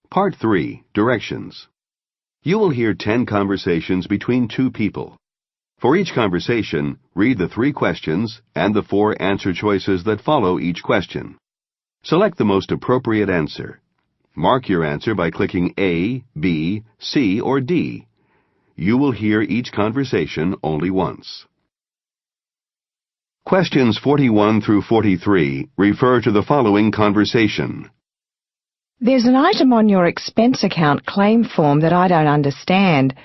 Part 3, Directions. You will hear 10 conversations between two people. For each conversation, read the 3 questions and the 4 answer choices that follow each question. Select the most appropriate answer. Mark your answer by clicking A, B, C, or D. You will hear each conversation only once. Questions 41 through 43 refer to the following conversation. There's an item on your expense account claim form that I don't understand.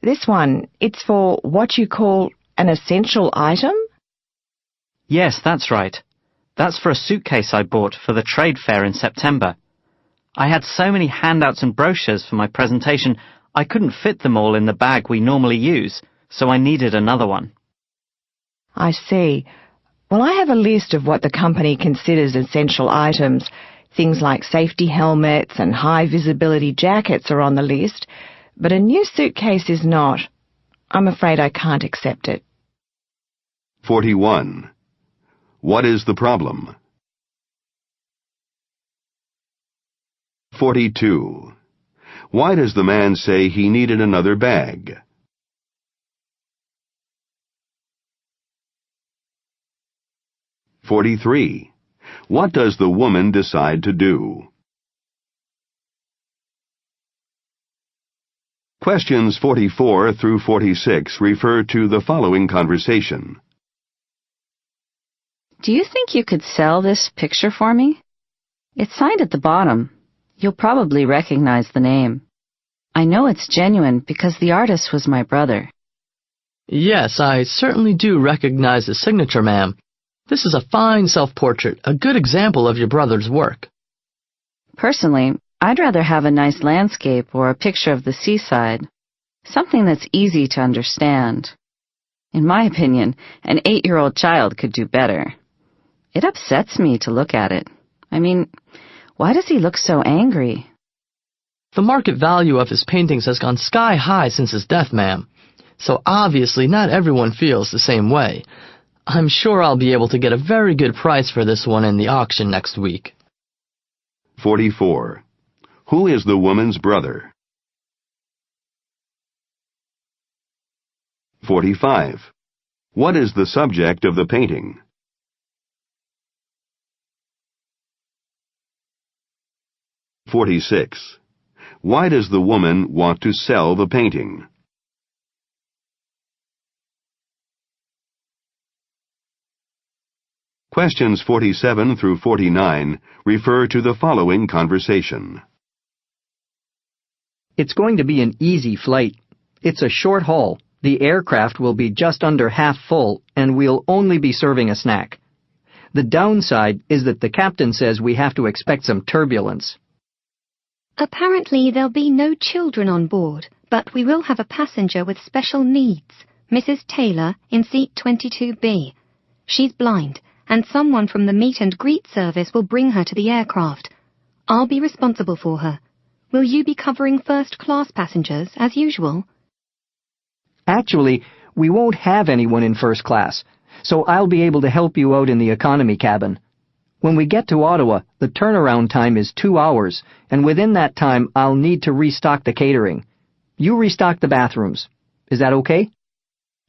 This one, it's for what you call an essential item? Yes, that's right. That's for a suitcase I bought for the trade fair in September. I had so many handouts and brochures for my presentation, I couldn't fit them all in the bag we normally use, so I needed another one. I see. Well, I have a list of what the company considers essential items. Things like safety helmets and high-visibility jackets are on the list, but a new suitcase is not. I'm afraid I can't accept it. 41. What is the problem? 42. Why does the man say he needed another bag? 43. What does the woman decide to do? Questions 44 through 46 refer to the following conversation. Do you think you could sell this picture for me? It's signed at the bottom. You'll probably recognize the name. I know it's genuine because the artist was my brother. Yes, I certainly do recognize the signature, ma'am. This is a fine self-portrait, a good example of your brother's work. Personally, I'd rather have a nice landscape or a picture of the seaside, something that's easy to understand. In my opinion, an 8-year-old child could do better. It upsets me to look at it. I mean, why does he look so angry? The market value of his paintings has gone sky high since his death, ma'am. So obviously not everyone feels the same way. I'm sure I'll be able to get a very good price for this one in the auction next week. 44. Who is the woman's brother? 45. What is the subject of the painting? 46. Why does the woman want to sell the painting? Questions 47 through 49 refer to the following conversation. It's going to be an easy flight. It's a short haul. The aircraft will be just under half full, and we'll only be serving a snack. The downside is that the captain says we have to expect some turbulence. Apparently there'll be no children on board, but we will have a passenger with special needs, Mrs. Taylor, in seat 22B. She's blind, and someone from the meet and greet service will bring her to the aircraft. I'll be responsible for her. Will you be covering first-class passengers, as usual? Actually, we won't have anyone in first class, so I'll be able to help you out in the economy cabin. When we get to Ottawa, the turnaround time is 2 hours, and within that time I'll need to restock the catering. You restock the bathrooms. Is that okay?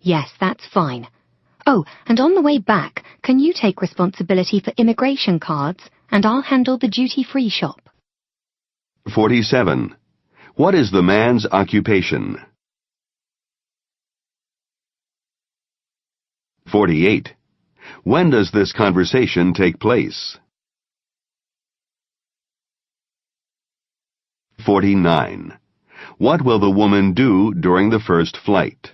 Yes, that's fine. Oh, and on the way back, can you take responsibility for immigration cards, and I'll handle the duty-free shop? 47. What is the man's occupation? 48. When does this conversation take place? 49. What will the woman do during the first flight?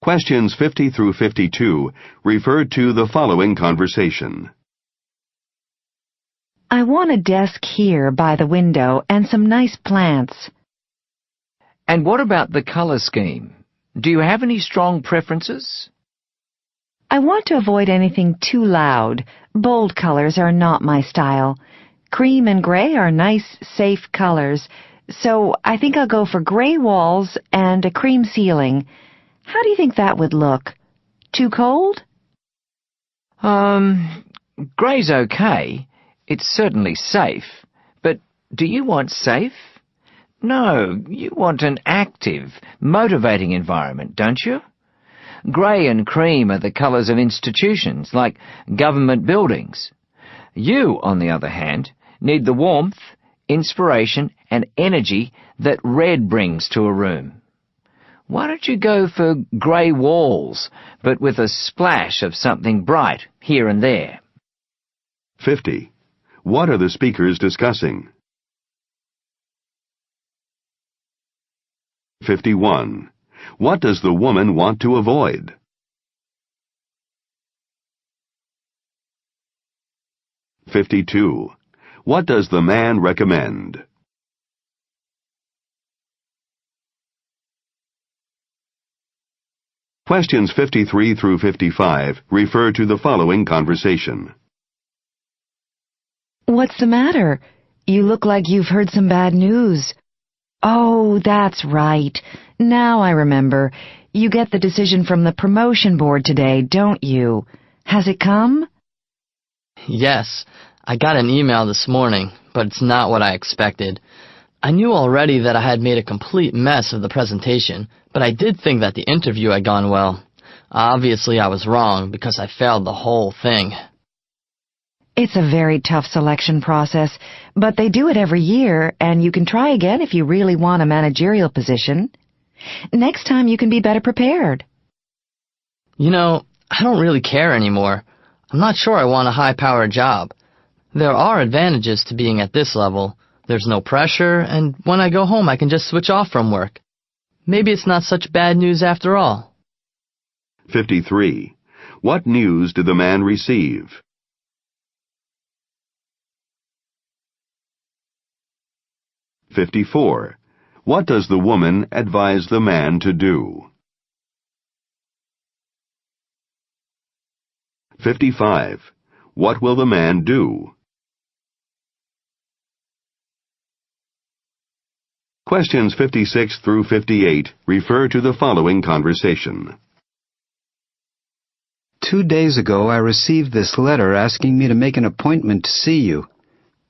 Questions 50 through 52 refer to the following conversation. I want a desk here by the window and some nice plants. And what about the color scheme? Do you have any strong preferences? I want to avoid anything too loud. Bold colors are not my style. Cream and gray are nice, safe colors, so I think I'll go for gray walls and a cream ceiling. How do you think that would look? Too cold? Grey's okay. It's certainly safe. But do you want safe? No, you want an active, motivating environment, don't you? Grey and cream are the colours of institutions, like government buildings. You, on the other hand, need the warmth, inspiration, and energy that red brings to a room. Why don't you go for grey walls, but with a splash of something bright here and there? 50. What are the speakers discussing? 51. What does the woman want to avoid? 52. What does the man recommend? Questions 53 through 55 refer to the following conversation. What's the matter? You look like you've heard some bad news. Oh, that's right. Now I remember. You get the decision from the promotion board today, don't you? Has it come? Yes, I got an email this morning, but it's not what I expected. I knew already that I had made a complete mess of the presentation, but I did think that the interview had gone well. Obviously, I was wrong because I failed the whole thing. It's a very tough selection process, but they do it every year, and you can try again if you really want a managerial position. Next time you can be better prepared. You know, I don't really care anymore. I'm not sure I want a high-powered job. There are advantages to being at this level. There's no pressure, and when I go home I can just switch off from work. Maybe it's not such bad news after all. 53. What news did the man receive? 54. What does the woman advise the man to do? 55. What will the man do? Questions 56 through 58 refer to the following conversation. 2 days ago I received this letter asking me to make an appointment to see you.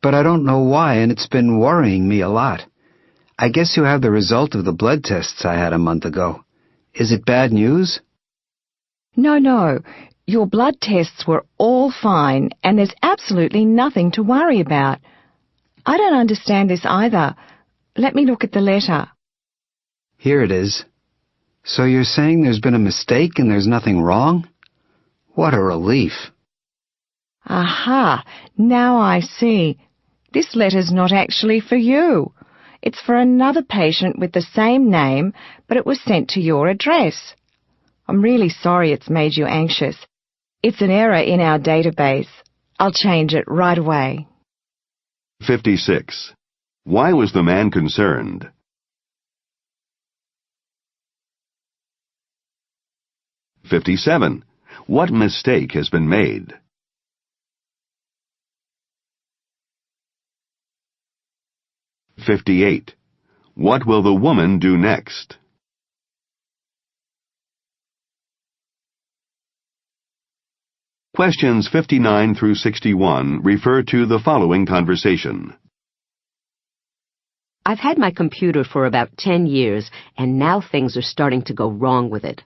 But I don't know why, and it's been worrying me a lot. I guess you have the result of the blood tests I had a month ago. Is it bad news? No. Your blood tests were all fine, and there's absolutely nothing to worry about. I don't understand this either. Let me look at the letter. Here it is. So you're saying there's been a mistake and there's nothing wrong? What a relief. Aha, now I see. This letter's not actually for you. It's for another patient with the same name, but it was sent to your address. I'm really sorry it's made you anxious. It's an error in our database. I'll change it right away. 56. Why was the man concerned? 57. What mistake has been made? 58. What will the woman do next? Questions 59 through 61 refer to the following conversation. I've had my computer for about 10 years, and now things are starting to go wrong with it.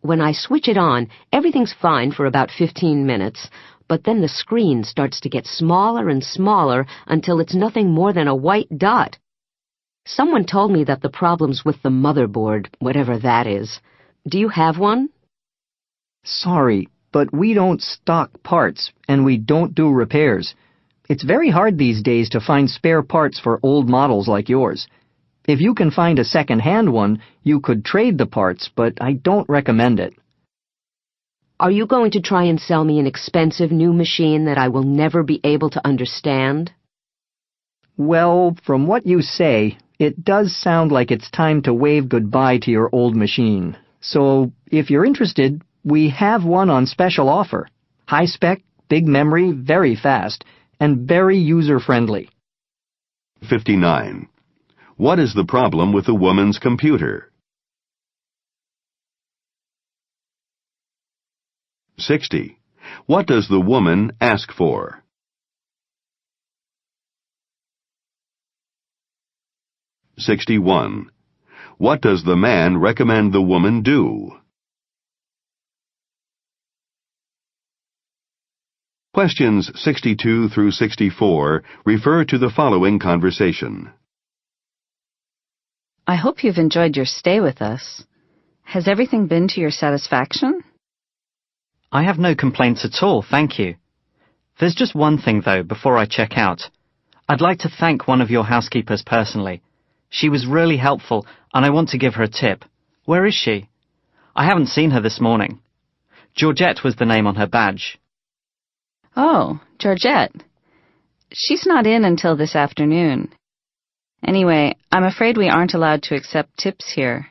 When I switch it on, everything's fine for about 15 minutes, but then the screen starts to get smaller and smaller until it's nothing more than a white dot. Someone told me that the problem's with the motherboard, whatever that is. Do you have one? Sorry, but we don't stock parts, and we don't do repairs. It's very hard these days to find spare parts for old models like yours. If you can find a second-hand one, you could trade the parts, but I don't recommend it. Are you going to try and sell me an expensive new machine that I will never be able to understand? Well, from what you say, it does sound like it's time to wave goodbye to your old machine. So, if you're interested, we have one on special offer. High spec, big memory, very fast, and very user-friendly. 59. What is the problem with the woman's computer? 60. What does the woman ask for? (61) What does the man recommend the woman do? Questions 62 through 64 refer to the following conversation. I hope you've enjoyed your stay with us. Has everything been to your satisfaction? I have no complaints at all, thank you. There's just one thing, though, before I check out. I'd like to thank one of your housekeepers personally. She was really helpful, and I want to give her a tip. Where is she? I haven't seen her this morning. Georgette was the name on her badge. Oh, Georgette. She's not in until this afternoon. Anyway, I'm afraid we aren't allowed to accept tips here.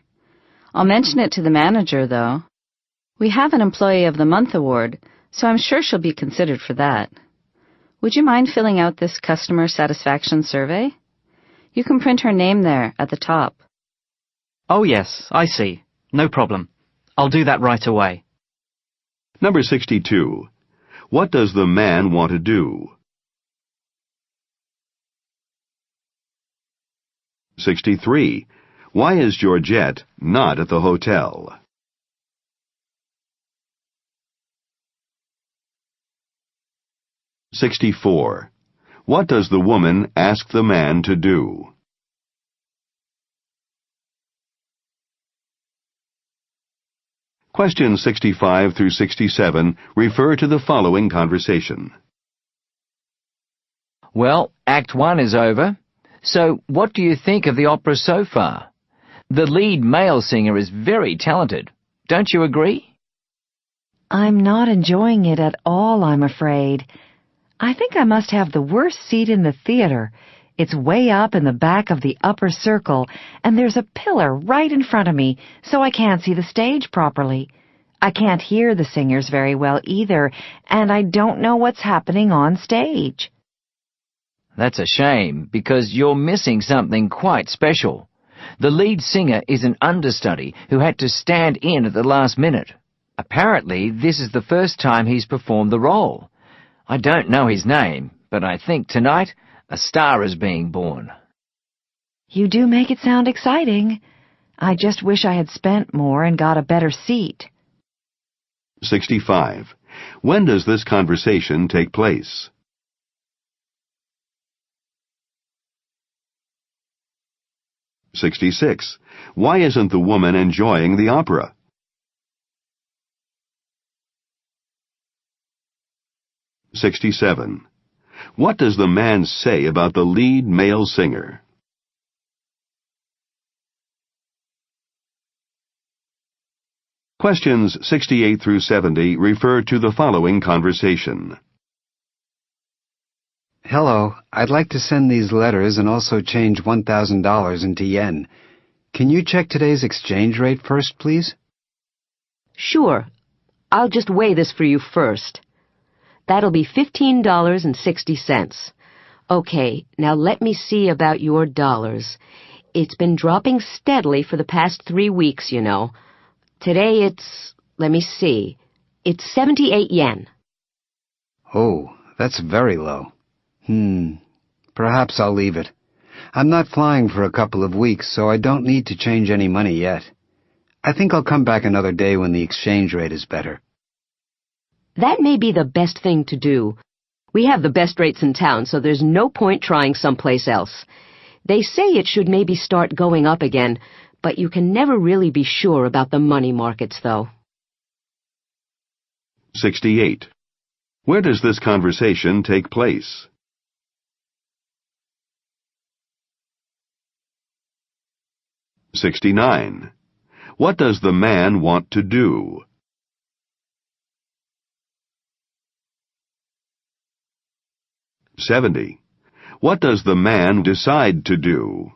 I'll mention it to the manager, though. We have an Employee of the Month award, so I'm sure she'll be considered for that. Would you mind filling out this customer satisfaction survey? You can print her name there at the top. Oh yes, I see. No problem. I'll do that right away. Number 62. What does the man want to do? 63. Why is Georgette not at the hotel? 64. What does the woman ask the man to do? Questions 65 through 67 refer to the following conversation. Well, Act 1 is over. So, what do you think of the opera so far? The lead male singer is very talented. Don't you agree? I'm not enjoying it at all, I'm afraid. I think I must have the worst seat in the theater. It's way up in the back of the upper circle, and there's a pillar right in front of me, so I can't see the stage properly. I can't hear the singers very well either, and I don't know what's happening on stage. That's a shame, because you're missing something quite special. The lead singer is an understudy who had to stand in at the last minute. Apparently, this is the first time he's performed the role. I don't know his name, but I think tonight a star is being born. You do make it sound exciting. I just wish I had spent more and got a better seat. 65. When does this conversation take place? 66. Why isn't the woman enjoying the opera? 67. What does the man say about the lead male singer? Questions 68 through 70 refer to the following conversation. Hello, I'd like to send these letters and also change $1,000 into yen. Can you check today's exchange rate first, please? Sure. I'll just weigh this for you first. That'll be $15.60. Okay, now let me see about your dollars. It's been dropping steadily for the past 3 weeks, you know. Today let me see, it's 78 yen. Oh, that's very low. Perhaps I'll leave it. I'm not flying for a couple of weeks, so I don't need to change any money yet. I think I'll come back another day when the exchange rate is better. That may be the best thing to do. We have the best rates in town, so there's no point trying someplace else. They say it should maybe start going up again, but you can never really be sure about the money markets, though. 68. Where does this conversation take place? 69. What does the man want to do? 70. What does the man decide to do?